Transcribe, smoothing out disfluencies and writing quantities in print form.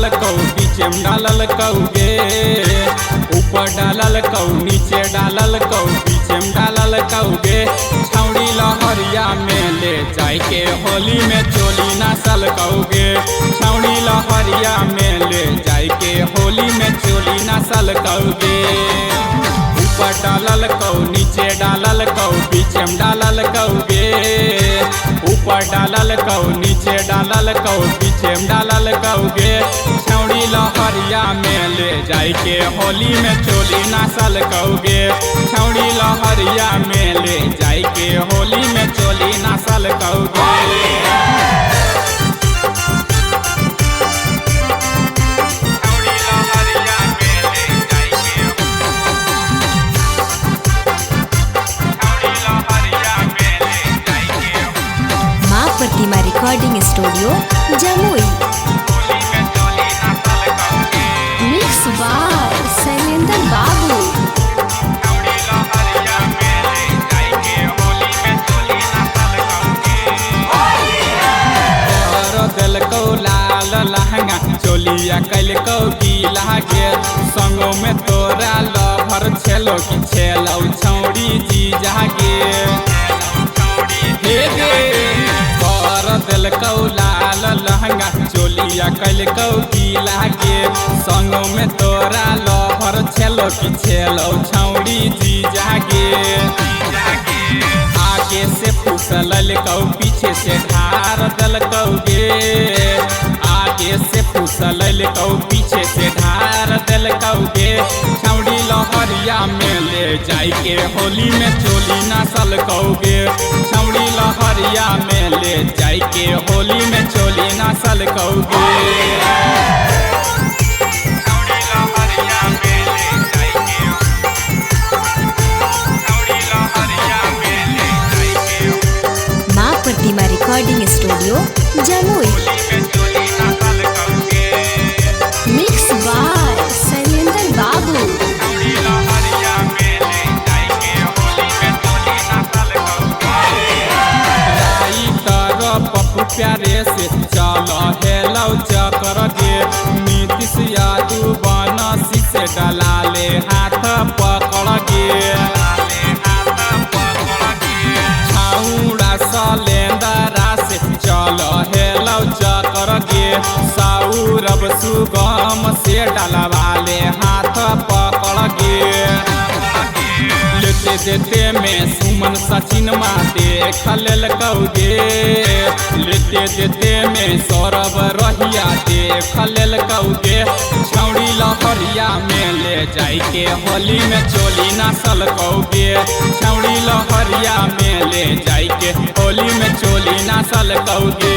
डालल कौ बीचे में डालल कौगे, ऊपर डालल कौ नीचे डालल कौ बीचे में डालल कौगे। छौड़ी लहरिया में ले जाय के होली में चोली नसल कौगे, छौड़ी लहरिया में ले जाय के होली में चोली नसल कौगे। ऊपर डालल कौ नीचे डालल कौ बीचे में डालल कौगे, ऊपर डालल कौ नीचे डालल कौ बीचे में डालल कौगे। छौड़ी लहरिया में ले जाय के होली में चोली नसल कौगे, छौड़ी लहरिया में ले जाय के होली में चोली नसल कौगे। Maa Pratima recording studio Jamui. Mix by Shailendra Babu. दिल कौ लाल लहंगा चोलिया कैल कौ गीला गे, संगो में तोरा लभर छेलो कि छेलौ छौड़ी जी जागे। हे गे कर दिल कौ लाल लहंगा चोलिया कैल कौ गीला गे, संगो में तोरा लभर छेलो कि छेलौ छौड़ी जी जागे। आगे से फुसल कौ पीछे से ढार दल कौगे, आगे से फुसल कौ पीछे से ढार दल कौगे। छौड़ी लहरिया में ले जाय के होली में चोली नसल कौगे, छौड़ी लहरिया में ले जाय के होली में चोली नसल कौगे। Pratima recording studio Jamui. Mix by Shailendra Babu. Pappu प्यारे से चल हेलौ चकर गे, नीतीश यादव बनसी से डला ले हाथ पकड़ गे। छौड़ा सलेंदरा से चल हेलौ चकर गे, सौरभ सुगम से डलवा ले हाथ पकड़ गे। लेते देते में सुमन सचिन माँ देख लेल कौगे, लेते देते में सौरभ रहिया देख लेल कौगे। छौड़ी लहरिया में ले जाय के होली में चोली नसल कौगे, छौड़ी लहरिया में ले जाय के होली में चोली नसल कौगे।